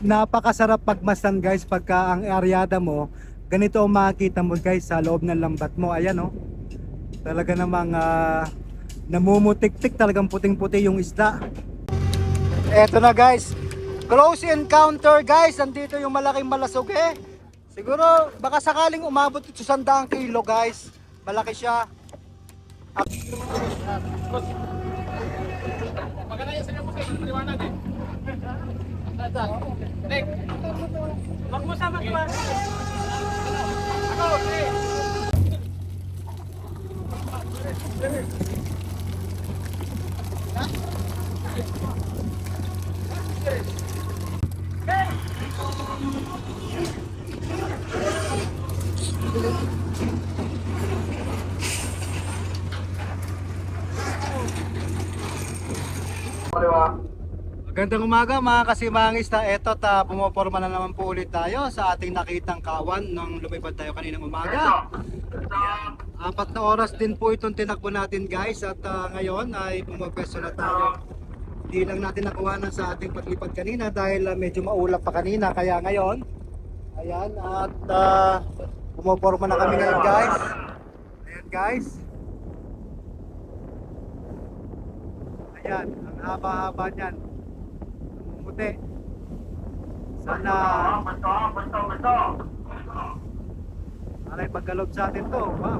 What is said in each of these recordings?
napakasarap pagmasdan guys pagka ang aryada mo ganito ang makikita mo guys sa loob ng lambat mo. Ayan oh, talaga namang namumutik-tik, talagang puting-puti yung isda. Eto na guys, close encounter guys. Andito yung malaking malasog eh. Siguro baka sakaling umabot ito sa 100 kilo guys. Malaki siya. Maganda yan sa inyo po sa liwanag eh. Nick, wag mo sama ka. Ako, okay. Magandang umaga mga kasimangis na eto pumoporma na naman po ulit tayo sa ating nakitang kawan nung lumipad tayo kaninang umaga. Ayan. 4 na oras din po itong tinakbo natin guys at ngayon ay pumapwesto na tayo. Hindi lang natin nakuha na sa ating paglipad kanina dahil medyo maulap pa kanina, kaya ngayon ayan at pumoporma na kami ngayon guys. Ayan guys. Ayan, ang haba-haba niyan. Puti. Sana aray pagkalob sa atin to. Wow.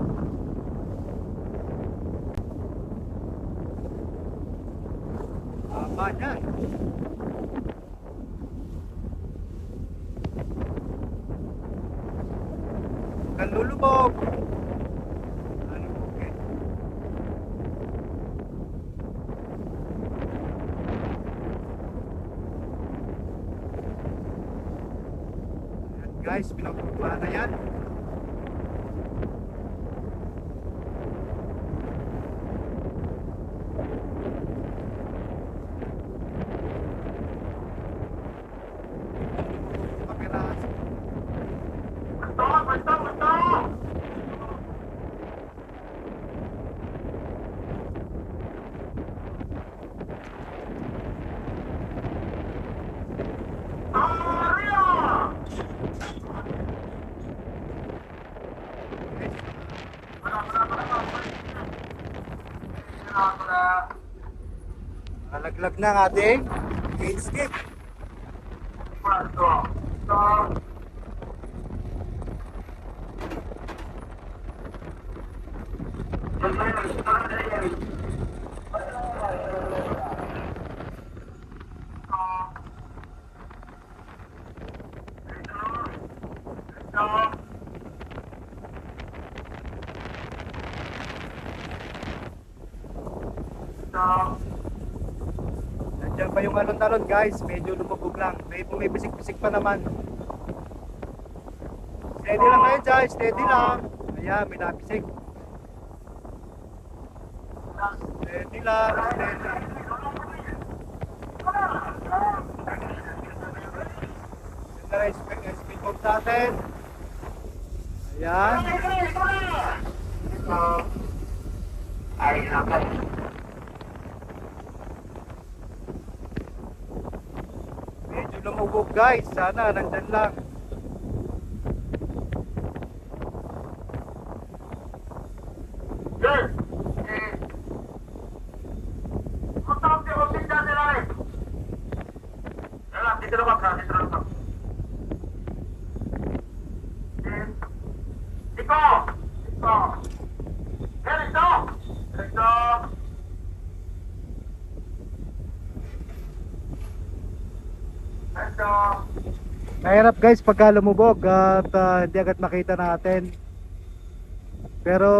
Haba niyan. Kalulubog. Ano, okay. Ayan guys, pinagpupuan na yan. Kapiraso. Nalaglag na ang ating cage stick. Nandiyan pa yung alon-talon guys, medyo lumubog lang. May bisik-bisik pa naman. Steady lang kayo dyan, steady lang. Ayan, may napisik. Steady lang, steady. Ito na yung speed boat natin. Ayan. Medyo lumubog guys, sana nandyan lang. Mahirap guys pagka lumubog at hindi agad makita natin. Pero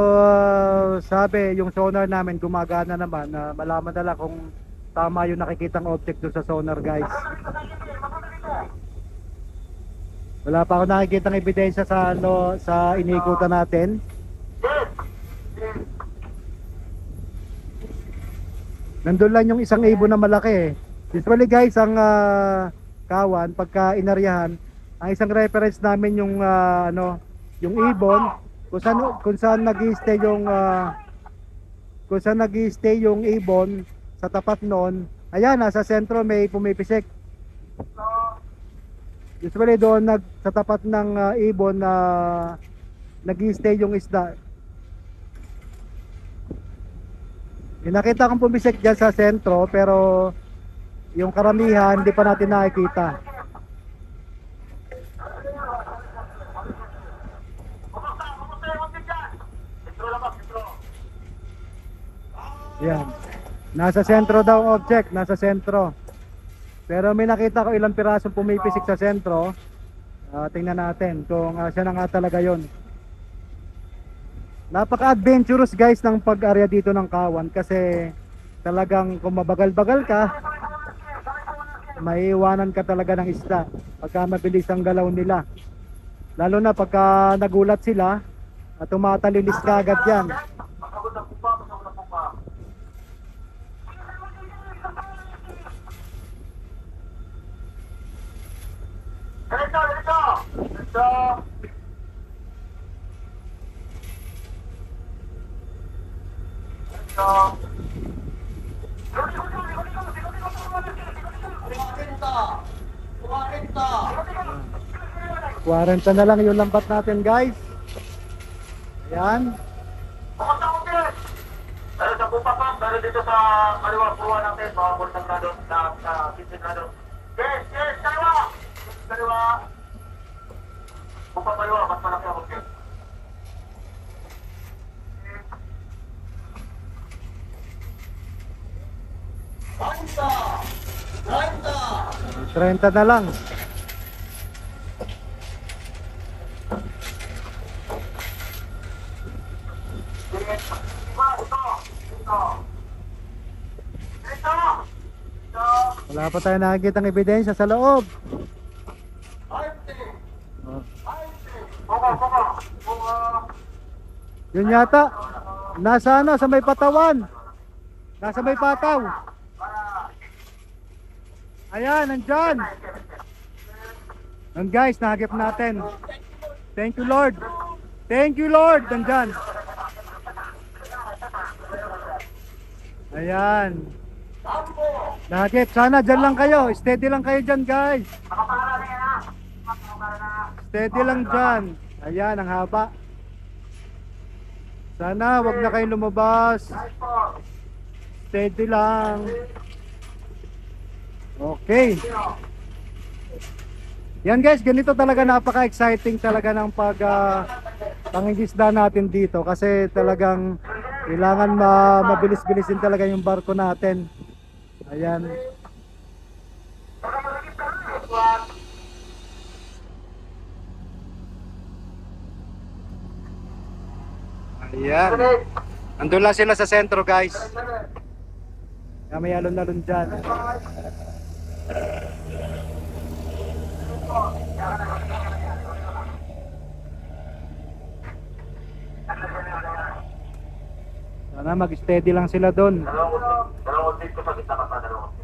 sabi yung sonar namin gumagana naman, malaman na lang kung tama yung nakikitang object doon sa sonar guys. Wala pa ako nakikitang ebidensya sa sa inikutan natin. Nandun lang yung isang ibon na malaki eh. Usually guys ang kawan pagka inaryahan, ang isang reference namin yung yung ibon kung saan nag-i-stay yung ibon sa tapat noon. Ayan, nasa sentro may pumipisik. Usually doon sa tapat ng ibon na nag-i-stay yung isda. Yung nakita kong pumisik dyan sa sentro, pero yung karamihan hindi pa natin nakikita. Yan. Nasa sentro daw ang object, nasa sentro. Pero may nakita ko ilang pirasong pumipisik sa sentro. Tingnan natin kung siya na nga talaga yon. Napaka-adventurous guys ng pag-area dito ng Kawan kasi talagang kung mabagal-bagal ka, maiiwanan ka talaga ng isda pagka mabilis ang galaw nila. Lalo na pagka nagulat sila, tumatalilis ka agad yan. Quaranta na lang yung lambat natin guys. Ayan. Pero sa pupa pa, pero dito sa kaliwa puwa natin, mga bultang na doon, na 15 na doon. Yes, yes, kaliwa! Kaliwa! Pupa kaliwa, mas malaki ako, yes. 30 na lang. Wala pa tayo nakikitang ebidensya sa loob. Yun yata. Nasa ano, sa may patawan. Nasa may pataw. Ayan, nandyan. And guys, nahagip natin. Thank you Lord. Thank you Lord. Nandyan. Ayan. Nahagip. Sana dyan lang kayo. Steady lang kayo dyan guys. Steady lang dyan. Ayan, ang haba. Sana wag na kayong lumabas. Steady lang. Okay. Yan guys, ganito talaga, napaka-exciting talaga ng pangingisda natin dito kasi talagang kailangan mabilis-bilisin talaga yung barko natin. Ayan. Ayan. Andun lang sila sa sentro guys. May alon-alon dyan. Sana mag-steady lang sila doon.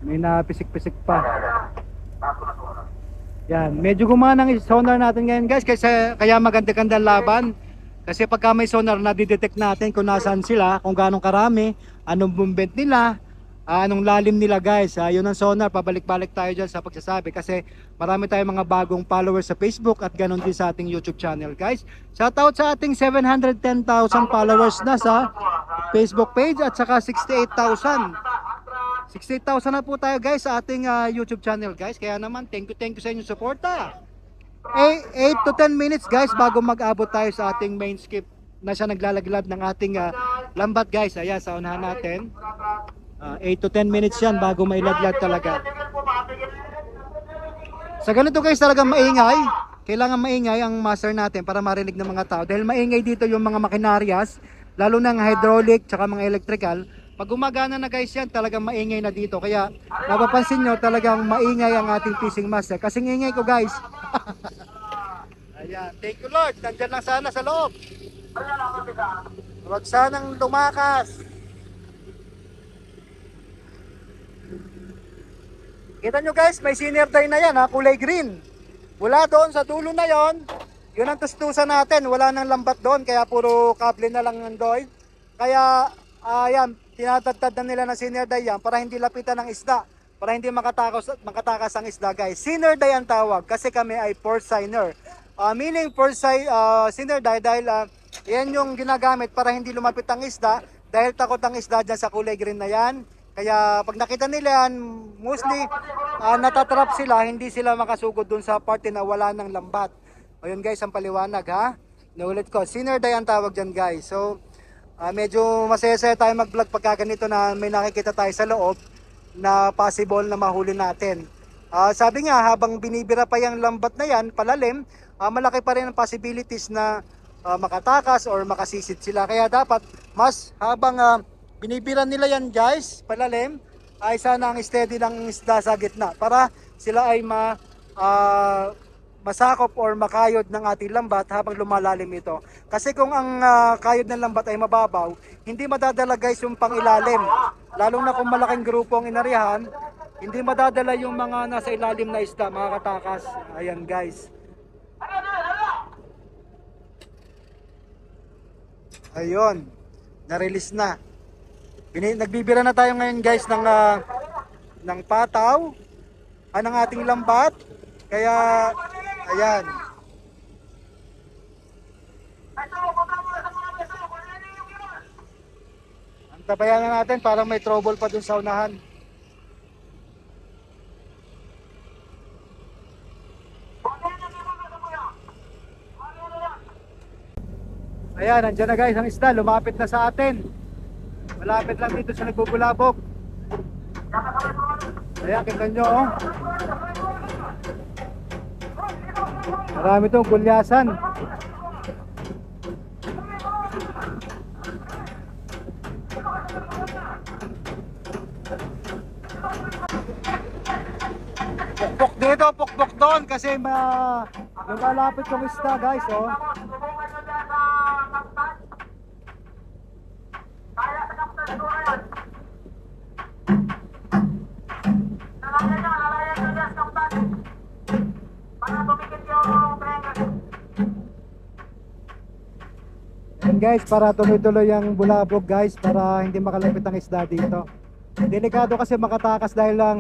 May napisik-pisik pa. Yan, medyo gumana ang sonar natin ngayon guys, kaya maganda-ganda laban. Kasi pagka may sonar, nadidetect natin kung nasaan sila, kung gaano karami, anong movement nila, anong lalim nila guys. Yun ang sonar, pabalik-balik tayo dyan sa pagsasabi kasi marami tayong mga bagong followers sa Facebook at ganon din sa ating YouTube channel guys. Shoutout sa ating 710,000 followers na sa Facebook page at saka 68,000 na po tayo guys sa ating YouTube channel guys. Kaya naman thank you sa inyong suporta. 8 to 10 minutes guys bago mag-abot tayo sa ating main skip na siya naglalaglab ng ating lambat guys. Ayan, sa unahan natin. 8 to 10 minutes yan bago mailaglag talaga. Sa ganito guys talagang maingay. Kailangan maingay ang master natin para marinig ng mga tao. Dahil maingay dito yung mga makinarias, lalo ng hydraulic tsaka mga electrical. Pag gumagana na guys yan, talagang maingay na dito. Kaya napapansin nyo talagang maingay ang ating fishing master. Kasing ingay ko guys. Ayan, thank you Lord. Nandyan lang sana sa loob. Huwag sanang lumakas. Kita nyo guys, may senior die na yan ha, kulay green. Wala doon sa dulo na yon, yun ang tustusan natin. Wala nang lambat doon, kaya puro kable na lang nandoy. Kaya ayan, tinatagtad na nila na senior die yan para hindi lapitan ng isda. para hindi makatakas ang isda guys. Sinner day ang tawag kasi kami ay porciner. Meaning sinner day dahil yan yung ginagamit para hindi lumapit ang isda dahil takot ang isda dyan sa kulay green na yan. Kaya pag nakita nila yan, mostly natatrap sila, hindi sila makasugod dun sa parte na wala ng lambat. Ayun guys, ang paliwanag ha. Naulit ko, sinner day ang tawag dyan guys. So, medyo masaya-saya tayo mag-vlog pagka ganito na may nakikita tayo sa loob na possible na mahuli natin. Sabi nga, habang binibira pa yung lambat na yan, palalim, malaki pa rin ang possibilities na makatakas or makasisid sila. Kaya dapat, mas habang binibira nila yan guys, palalim, ay sana ang steady ng isda sa gitna para sila ay masakop or makayod ng ating lambat habang lumalalim ito. Kasi kung ang kayod ng lambat ay mababaw, hindi madadala guys yung pangilalim. Lalong na kung malaking grupo ang inarihan, hindi madadala yung mga nasa ilalim na isda, mga katakas. Ayan guys. Ayun, na-release na. Nagbibira na tayo ngayon guys ng pataw, ng ating lambat. Kaya, ayan. Ang tabayan na natin, parang may trouble pa dun sa unahan. Ayan, nandiyan na guys ang isda, lumapit na sa atin. Malapit lang dito sa nagbubulabog. Ayan, kita nyo oh. Marami itong gulyasan. Pukpok dito, pukpok doon kasi lumalapit yung isda guys oh. And guys, para tuloy-tuloy ang bulabog guys, para hindi makalapit ang isda dito. Delikado kasi makatakas dahil lang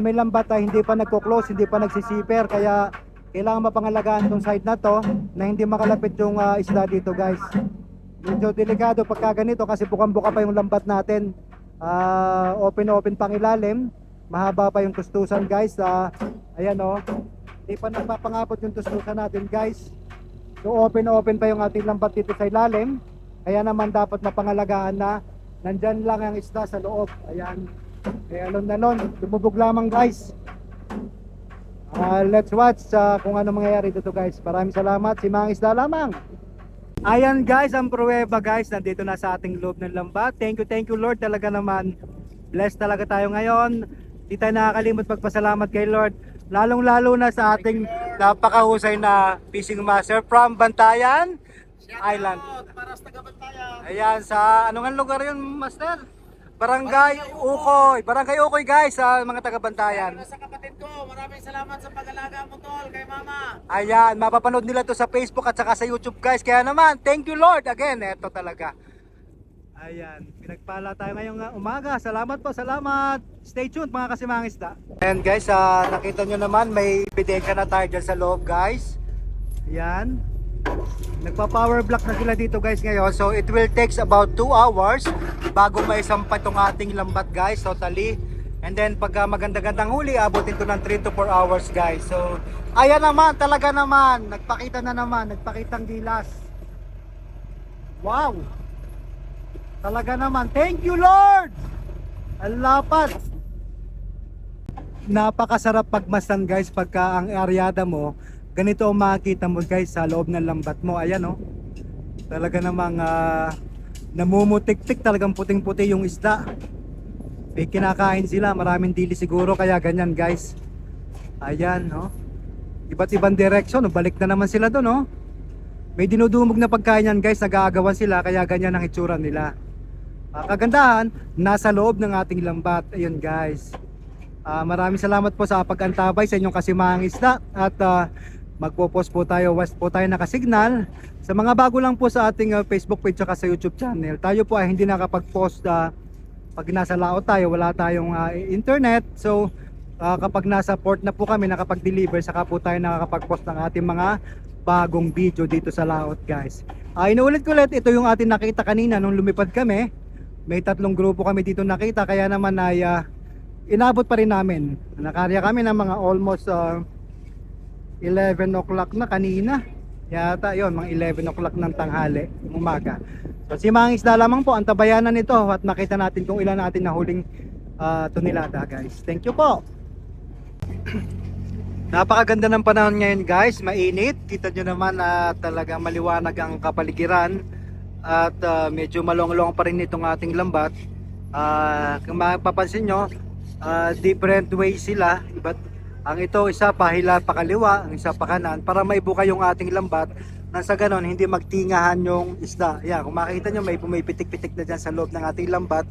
may lambat ay hindi pa nagko-close, hindi pa nagsisiper, kaya kailangan mapangalagaan tong side na to na hindi makalapit yung isda dito guys. Medyo delikado pagka ganito kasi bukang-buka pa yung lambat natin. Open pang ilalim, mahaba pa yung tustusan guys. Ayan oh, hindi pa napapangapot yung tustusan natin guys. So open pa yung ating lambat dito sa ilalim. Kaya naman dapat mapangalagaan na nandyan lang ang isda sa loob. Ayan, kaya alon lumubog lamang guys. Let's watch kung ano mangyayari dito guys. Maraming salamat, si Mang Isda lamang. Ayan guys, ang pruweba guys, nandito na sa ating loob ng lambat. Thank you Lord, talaga naman blessed talaga tayo ngayon. Di tayo nakakalimot magpasalamat kay Lord, lalong lalo na sa ating napakahusay na fishing master from Bantayan Island. Para sa taga-Bantayan. Ayan, sa anong lugar yun master? Barangay Ukoy guys, sa mga taga Bantayan. Sa kapatid ko, maraming salamat sa pag-alaga mo tol kay mama. Ayan, mapapanood nila to sa Facebook at saka sa YouTube guys. Kaya naman, thank you Lord again. Eto talaga. Ayan, pinagpala tayo ngayong umaga. Salamat po, salamat. Stay tuned mga kasimangisda. And guys, nakita nyo naman may ebidensya na tayo dyan sa loob guys. Ayan. Nagpa-power block na sila dito guys ngayon. So it will takes about 2 hours bago maisampa itong ating lambat guys totally. And then pag maganda-gandang huli, abutin to ng 3 to 4 hours guys. So ayan naman, talaga naman, nagpakitang gilas. Wow, talaga naman, thank you Lord. Ang lapad. Napakasarap pagmasdan guys pagka ang aryada mo ganito ang makikita mo guys sa loob ng lambat mo. Ayan oh, talaga namang namumutik-tik, talagang puting-puti yung isda. May kinakain sila, maraming dili siguro kaya ganyan guys. Ayan no, iba't ibang direksyon, balik na naman sila doon no. May dinudumog na pagkain yan guys, nag-aagawan sila kaya ganyan ang itsura nila. Kagandahan, nasa loob ng ating lambat. Ayun guys, maraming salamat po sa pag-antabay sa inyong kasimahang isda. At magpo-post po tayo, once po tayo nakasignal. Sa mga bago lang po sa ating Facebook page at sa YouTube channel, tayo po ay hindi nakapag-post pag nasa laot tayo, wala tayong internet. So kapag nasa port na po kami, nakapag-deliver, saka po tayo nakakapag-post ng ating mga bagong video dito sa laot guys. Inuulit ko ulit, ito yung ating nakita kanina nung lumipad kami. May 3 grupo kami dito nakita, kaya naman ay inabot pa rin namin. Nakarya kami ng mga almost 11 o'clock na kanina. Yata yon, mga 11 o'clock ng tanghali, umaga. So si mga isda lamang po ang tabayanan nito at makita natin kung ilan natin nahuling tonelada guys. Thank you po. Napakaganda ng panahon ngayon guys, mainit. Kita nyo naman na talagang maliwanag ang kapaligiran at medyo malong-long pa rin itong ating lambat. Kung mapapansin nyo, different ways sila. But ang ito isa pahila pa kaliwa, ang isa pa kanan para maibuka yung ating lambat nang sa ganon hindi magtingahan yung isda. Yan, kung makikita nyo may pumipitik-pitik na dyan sa loob ng ating lambat.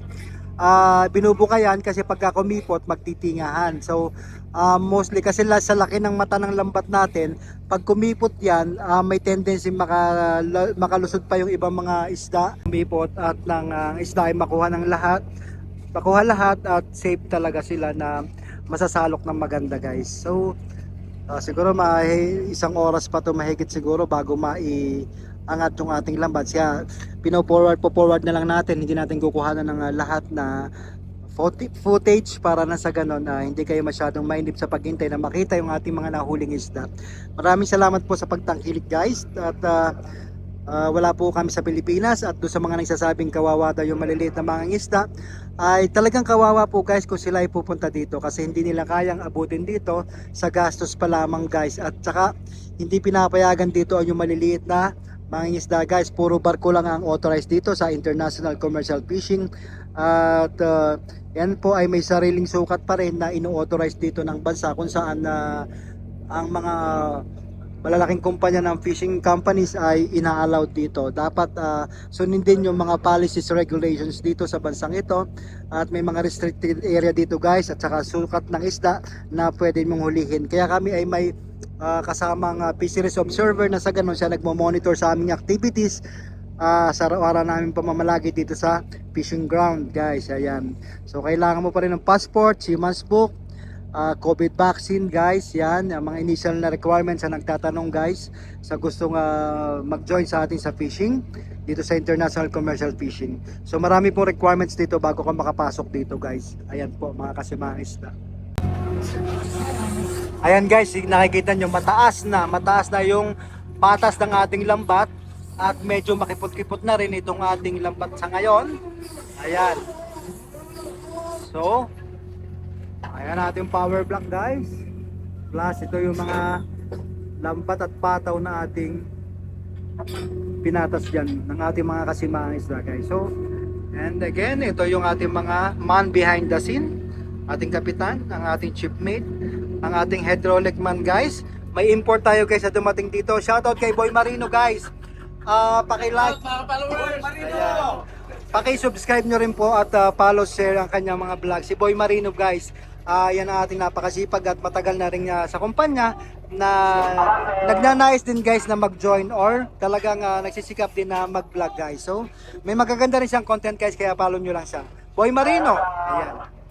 Binubuka yan kasi pagka kumipot magtitingahan. So mostly kasi sa laki ng mata ng lambat natin, pag kumipot yan may tendency makalusod pa yung ibang mga isda. Kumipot at ng isda ay makuha lahat at safe talaga sila na masasalok ng maganda guys. So siguro isang oras pa to mahigit siguro bago angat yung ating lambat. Siya pino-forward na lang natin, hindi natin kukuhanan ng lahat na footage para na sa ganon hindi kayo masyadong mainip sa paghintay na makita yung ating mga nahuling isda. Maraming salamat po sa pagtangkilik guys at wala po kami sa Pilipinas at doon sa mga nagsasabing kawawa daw yung maliliit na mga isda ay talagang kawawa po guys kung sila ay pupunta dito kasi hindi nila kayang abutin dito sa gastos pa lamang guys at saka hindi pinapayagan dito ang yung maliliit na mga isda guys. Puro barko lang ang authorized dito sa International Commercial Fishing at yan po ay may sariling sukat pa rin na ino-authorize dito ng bansa kung saan ang mga malalaking kumpanya ng fishing companies ay ina-allow dito. Dapat sundin yung mga policies, regulations dito sa bansang ito at may mga restricted area dito guys at saka sukat ng isda na pwede mong hulihin. Kaya kami ay may kasamang fisheries observer na sa ganun siya nagmo-monitor sa aming activities sa araw-araw namin pamamalagi dito sa fishing ground guys. Ayan. So kailangan mo pa rin ng passport, seaman's book, COVID vaccine guys. Yan ang mga initial na requirements na nagtatanong guys sa gustong mag-join sa atin sa fishing dito sa International Commercial Fishing. So marami pong requirements dito bago ka makapasok dito guys. Ayan po mga kasimangis na. Ayan guys, nakikita nyo mataas na yung patas ng ating lambat at medyo makipot-kipot na rin itong ating lambat sa ngayon. Ayan. So ayan ating power block guys. Plus ito yung mga lambat at pataw na ating pinatas dyan ng ating mga kasimangis na guys. So and again, ito yung ating mga man behind the scene, ating kapitan, ang ating chipmate, ang ating hydraulic man guys. May import tayo guys na dumating dito. Shoutout kay Boy Marino guys. Paki-like, paki-subscribe nyo rin po at follow, share ang kanyang mga vlog. Si Boy Marino guys, yan ang ating napakasipag at matagal na rin sa kumpanya na nagnanais din guys na mag-join or talagang nagsisikap din na mag-vlog guys. So may magaganda rin siyang content guys, kaya follow nyo lang siya. Boy Marino. Ayan.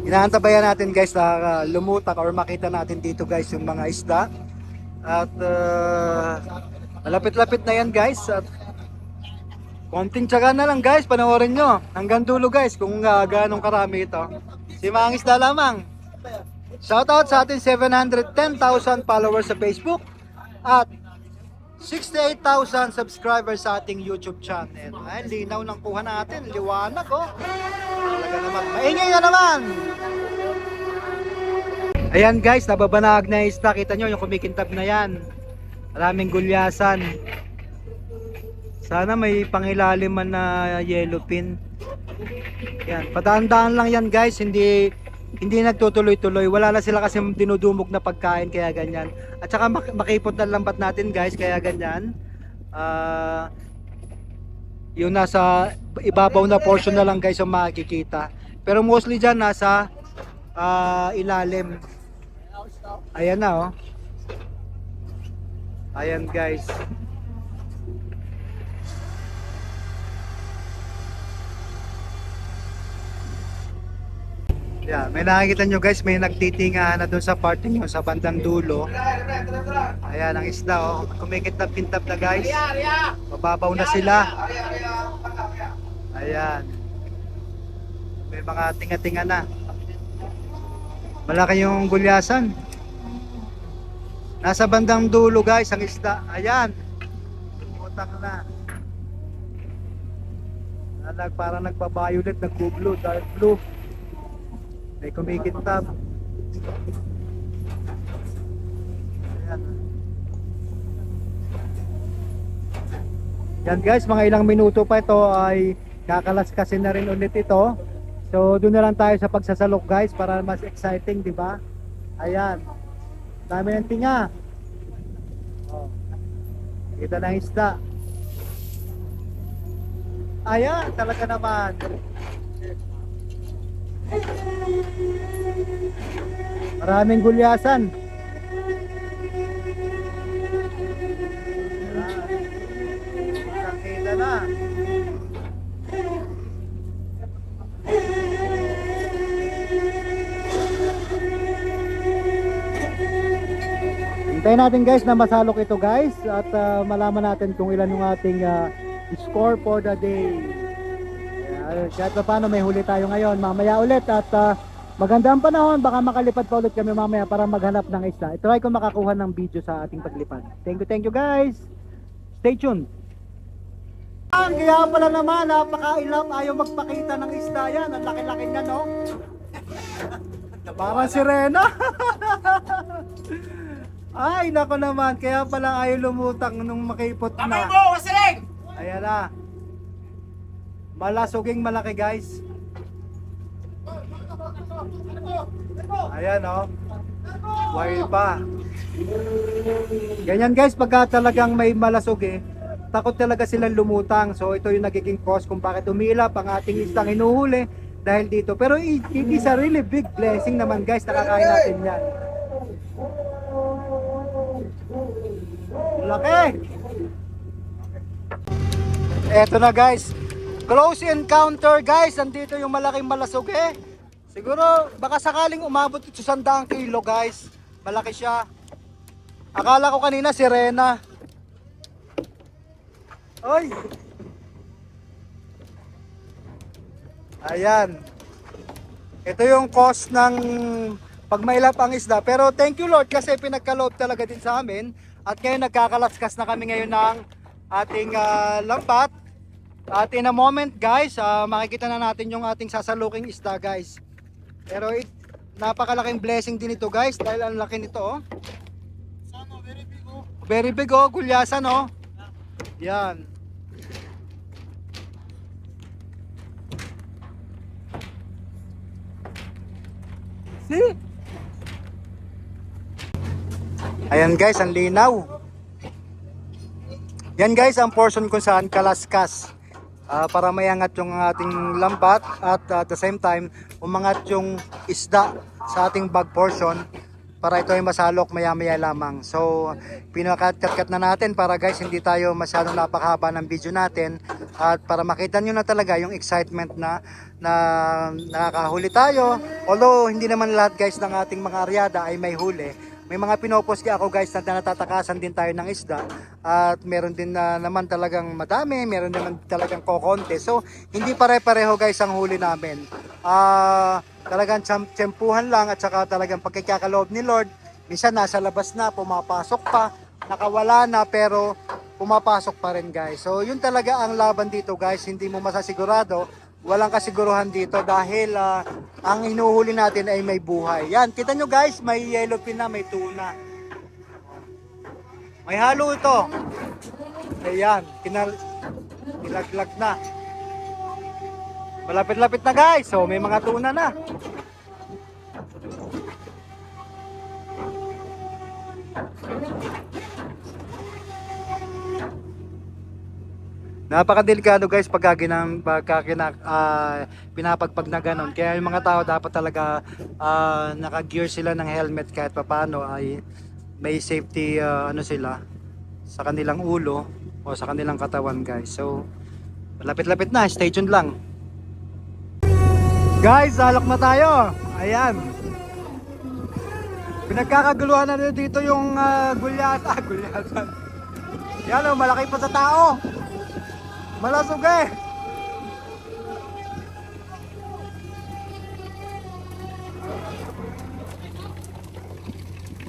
Inaantabayan natin guys na lumutak or makita natin dito guys yung mga isda. At malapit-lapit na yan guys. At konting tiyaga na lang guys, panoorin nyo. Hanggang dulo guys kung gaano karami ito. Si mga isda lamang. Shoutout sa ating 710,000 followers sa Facebook. At 68,000 subscribers sa ating YouTube channel. Ay, linaw ng kuha natin. Liwanag oh. Talaga naman. Maingay na naman. Ayan guys, nababanag na isda. Kita nyo yung kumikintab na yan. Maraming gulyasan. Sana may pangilalim man na yellowfin. Yan, padaan-daan lang yan guys. Hindi nagtutuloy-tuloy. Wala na sila kasi dinudumog na pagkain kaya ganyan. At saka makipot na lambat natin guys kaya ganyan. Yung nasa ibabaw na portion na lang guys ang makikita. Pero mostly dyan nasa ilalim. Ayan na oh. Ayan guys. Yeah, may nakikita nyo guys, may nagtitingahan na doon sa parting yun, sa bandang dulo. Ayan, ang isda oh, kumikitab-kintab na guys. Mababaw na sila. Ayan. May mga tinga-tinga na. Malaki yung gulyasan. Nasa bandang dulo guys, ang isda. Ayan. Utang na. Parang nagpa-violet, nagbo-blue, dark blue. May kumikintab. Ayan. Yan guys, mga ilang minuto pa ito ay kakalaskasin na rin ulit ito. So doon na lang tayo sa pagsasalok guys para mas exciting, di ba? Ayan. Dami ng tinga. Oh. Kita ng isda. Ayan, talaga naman. Maraming gulyasan. Nakita na. Hintayin natin guys na masalok ito guys at malaman natin kung ilan yung ating score for the day. Kahit pa paano may huli tayo ngayon mamaya ulit at magandang panahon, baka makalipad pa ulit kami mamaya para maghanap ng isda. I-try ko makakuha ng video sa ating paglipad. Thank you guys. Stay tuned. Kaya pala naman, napaka-ilap, ayaw magpakita ng isda yan. Ang laki-laki niya, no? Parang sirena. Ay, nako naman, kaya pala ayaw lumutang nung makipot na. Kamay mo, wasiling! Ayan na. Malasuging malaki guys. Ayan oh. Wild pa. Ganyan guys, pagka talagang may malasog takot talaga silang lumutang. So ito yung nagiging cause kung bakit umilap ang ating isdang hinuhuli dahil dito. Pero it is a really big blessing naman guys, nakakain natin yan. Laki! Eto na guys, close encounter guys, nandito yung malaking malasog Siguro baka sakaling umabot ito sa 100 kilo guys. Malaki siya. Akala ko kanina sirena. Oy! Ayan. Ito yung cause ng pag mailap ang isda. Pero thank you Lord kasi pinagkaloob talaga din sa amin. At ngayon nagkakalaskas na kami ngayon ng ating lambat. At in a moment guys, makikita na natin yung ating sasaluking isda guys. Pero napakalaking blessing din ito guys dahil ang laki nito oh. Very big oh. Very big oh, gulyasan oh. Yan. See? Ayan guys, ang linaw. Yan guys ang portion kung saan kalaskas. Para mayangat yung ating lambat at at the same time umangat yung isda sa ating bag portion para ito ay masalok maya-maya lamang. So pinakat-kat na natin para guys hindi tayo masyadong napakahaba ng video natin at para makita nyo na talaga yung excitement na nakakahuli tayo. Although hindi naman lahat guys ng ating mga aryada ay may huli. May mga pinopost ako guys na natatakasan din tayo ng isda at meron din na naman talagang madami, meron naman talagang kokonte. So hindi pare-pareho guys ang huli namin. Talagang tsempuhan lang at saka talagang pagkikakaloob ni Lord. Minsan nasa labas na, pumapasok pa, nakawala na pero pumapasok pa rin guys. So yun talaga ang laban dito guys, hindi mo masasigurado. Walang kasiguruhan dito dahil ang hinuhuli natin ay may buhay. Yan, kita nyo guys, may yellowfin na, may tuna. May halo ito. Ayan, kinalaglag na. Malapit-lapit na guys, so may mga tuna na. Napakadelikado guys pinapagpag na ganun. Kaya yung mga tao dapat talaga naka-gear sila ng helmet kahit papaano ay may safety sila sa kanilang ulo o sa kanilang katawan guys. So malapit-lapit na, stay tuned lang. Guys, alok na tayo. Ayan. Pinagkakaguluhan na dito yung gulyasan. Yan o, malaki pa sa tao. Malasog eh.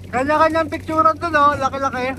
Kanya-kanyang picture doon o, laki-laki.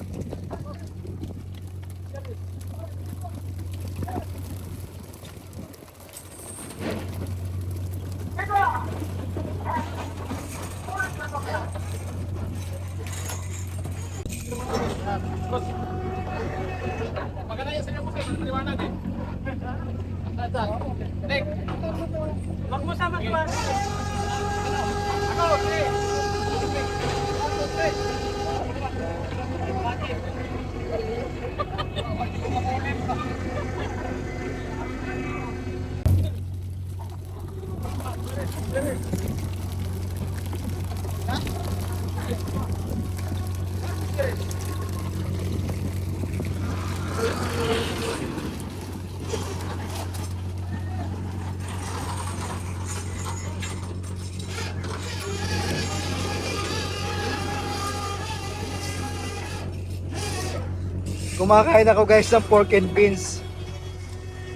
Kumakain ako guys ng pork and beans.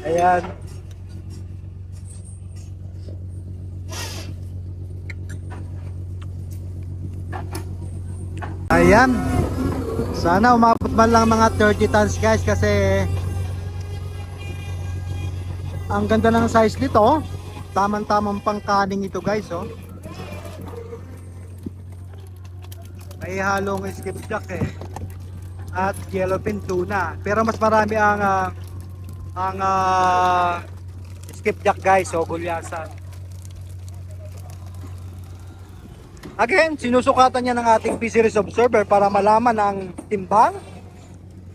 Ayan. Ayan. Sana umabot man lang mga 30 tons guys kasi ang ganda ng size nito. Tamang-tamang pangkaning ito guys oh. May halong skipjack eh. At yellowfin tuna. Pero mas marami ang skipjack guys o gulyasan. Again, sinusukatan niya ng ating fisheries observer para malaman ang timbang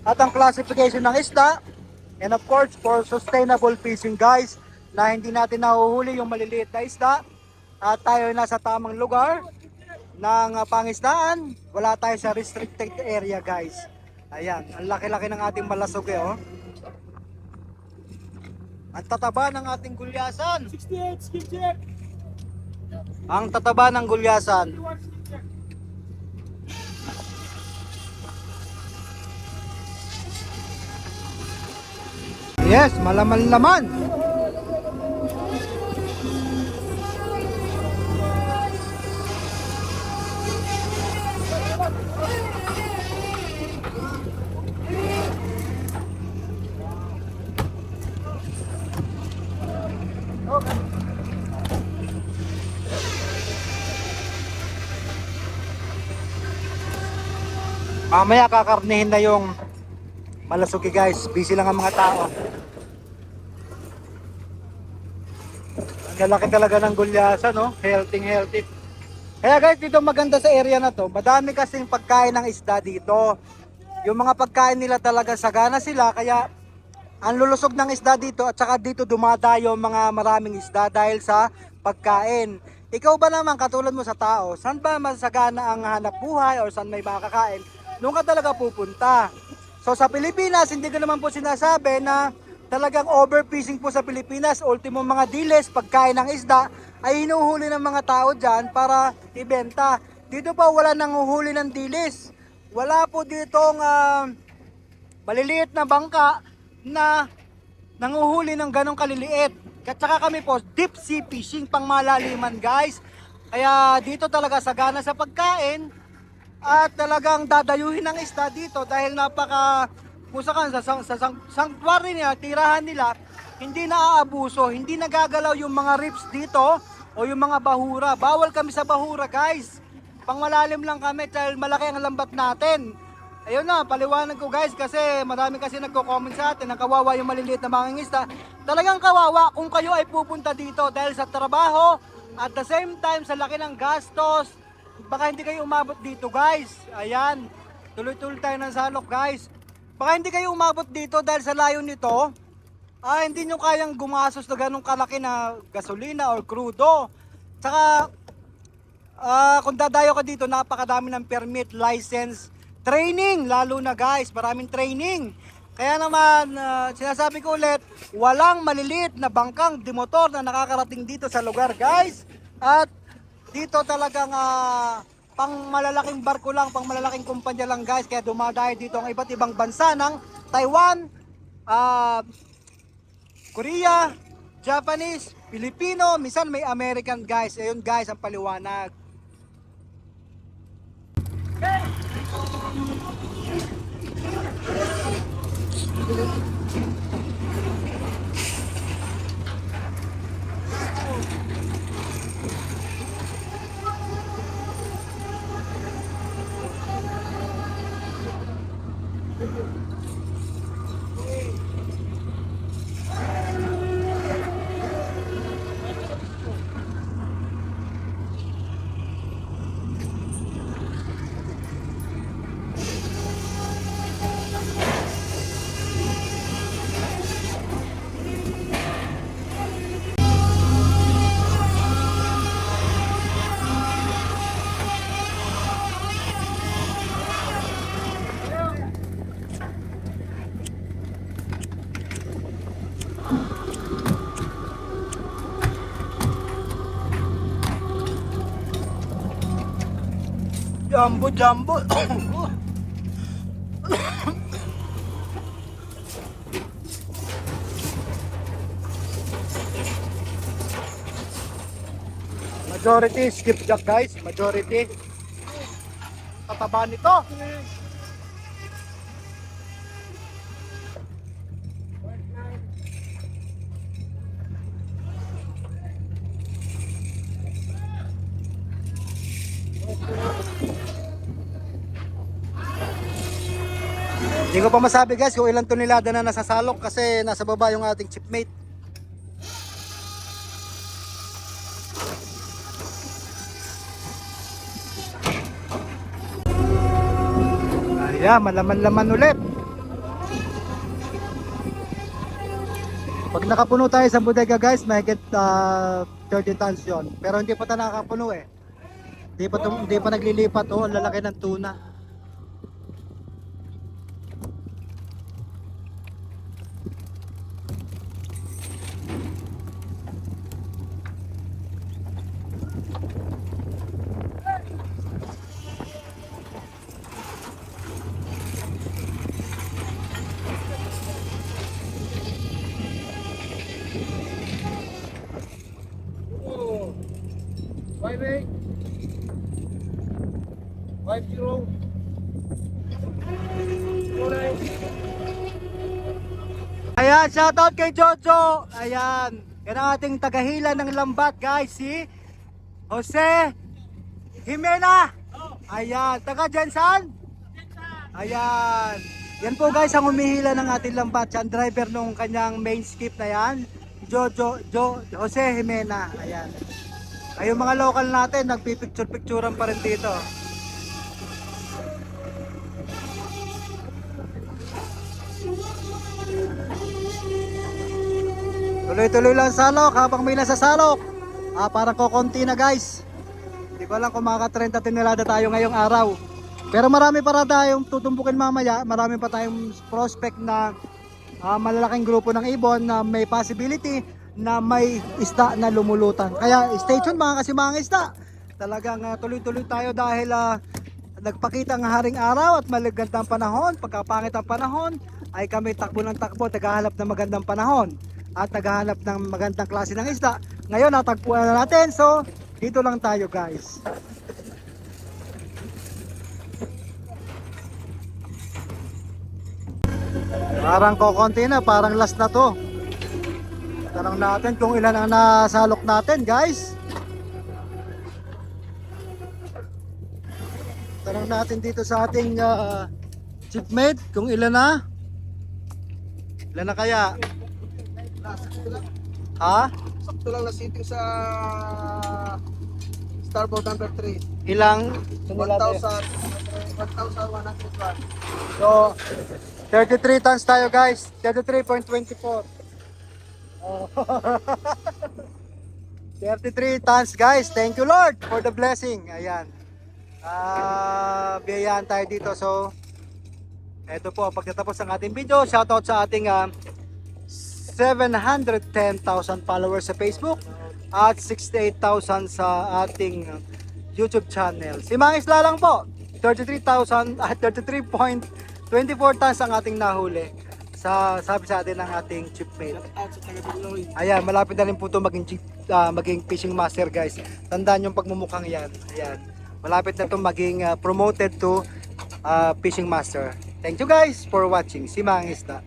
at ang classification ng isda. And of course, for sustainable fishing guys, na hindi natin nahuhuli yung maliliit na isda at tayo nasa tamang lugar ng pangisdaan. Wala tayo sa restricted area guys. Ayan, ang laki-laki ng ating malasog eh oh. Ang tataba ng ating gulyasan. 68, skip check. Ang tataba ng gulyasan. Yes, malaman-laman. Mamaya kakarnihin na yung malasuki guys. Busy lang ang mga tao. Ang lalaki talaga ng gulyasan no? Healthy. Kaya guys, dito maganda sa area na to. Madami kasing pagkain ng isda dito. Yung mga pagkain nila talaga sagana sila. Kaya ang lulusog ng isda dito at saka dito dumadayo mga maraming isda dahil sa pagkain. Ikaw ba naman katulad mo sa tao, saan ba masagana ang hanap buhay o saan may makakain? Doon ka talaga pupunta. So sa Pilipinas, hindi ko naman po sinasabi na talagang overfishing po sa Pilipinas. Ultimo mga diles, pagkain ng isda, ay hinuhuli ng mga tao dyan para ibenta. Dito pa wala nang uhuli ng diles. Wala po ditong maliliit na bangka na nanguhuli ng ganong kaliliit. At saka kami po, deep sea fishing pang malaliman guys. Kaya dito talaga sagana sa pagkain. At talagang dadayuhin ng isda dito dahil napaka pusakan sa sanctuary nila, tirahan nila, hindi naaabuso, hindi nagagalaw yung mga reefs dito o yung mga bahura. Bawal kami sa bahura guys. Pangmalalim lang kami dahil malaki ang lambat natin. Ayun na, paliwanag ko guys kasi marami kasi nagko-comment sa atin na kawawa yung maliliit na mangingisda. Talagang kawawa kung kayo ay pupunta dito dahil sa trabaho at the same time sa laki ng gastos. Baka hindi kayo umabot dito guys. Ayan, tuloy-tuloy tayo ng salok guys. Baka hindi kayo umabot dito dahil sa layo nito. Hindi nyo kayang gumasos na ganong kalaki na gasolina or crudo. Tsaka kung dadayo ka dito, napakadami ng permit, license, training, lalo na guys, maraming training. Kaya naman, sinasabi ko ulit, walang maliliit na bangkang dimotor na nakakarating dito sa lugar guys. At dito talagang pang malalaking barko lang, pang malalaking kumpanya lang guys. Kaya dumadayo dito ang iba't ibang bansa ng Taiwan, ah, Korea, Japanese, Filipino, minsan may American guys. Ayun guys ang paliwanag. Jumbo, jumbo. Majority skipjack guys, majority. Tataba nito. Hindi ko pa masabi guys kung ilang tonelada na nasasalok kasi nasa baba yung ating chipmate. Ayan, malaman-laman ulit. Pag nakapuno tayo sa bodega guys, mahigit 30 tons yun. Pero hindi pa tayo nakapuno eh. Hindi pa naglilipat oh, ang lalaki ng tuna. Ayan, shoutout kay Jojo. Ayan, yan ang ating tagahila ng lambat guys, si Jose Jimena. Ayan, taga Jensan. Ayan, yan po guys ang humihila ng ating lambat. Siya ang driver nung kanyang main skip na yan, Jose Jimena. Ayan, ay yung mga local natin nagpipicture-picturean pa rin dito. Tuloy-tuloy lang salok habang may nasasalok. Parang kokonti na guys. Hindi ko alam kung makaka 30 tonelada tayo ngayong araw. Pero marami pa tayong tutumbukin mamaya. Marami pa tayong prospect na malalaking grupo ng ibon na may possibility na may isda na lumulutan. Kaya stay tuned mga kasimang isda. Talagang tuloy-tuloy tayo dahil nagpakita ang haring araw at magandang panahon. Pagkapangit ang panahon ay kami takbo ng takbo, naghahanap ng magandang panahon at naghahanap ng magandang klase ng isda. Ngayon natagpuan na natin, so dito lang tayo guys. Parang kokonti na, parang last na to. Tanong natin kung ilan ang nasalok natin guys. Tanong natin dito sa ating chipmate kung ilan na. Ilan na kaya? Ha? Sakto lang na sitting sa Starboard number 3. Ilang? 1,101. So, 33 tons tayo guys. 33.24. Oh. 33 tons guys. Thank you Lord for the blessing. Ayan. Biyayaan tayo dito. So, eto po, pagkatapos ng ating video, shoutout sa ating 710,000 followers sa Facebook at 68,000 sa ating YouTube channel. Si Mang Isla lang po, 33,000 at 33.24 tons ang ating nahuli sa sabi sa atin ng ating chipmate. Out sa taga-Biloy. Ayan, malapit na rin po ito maging fishing master guys. Tandaan yung pagmumukhang yan. Ayan, malapit na ito maging promoted to fishing master. Thank you guys for watching. Si Mang Isla.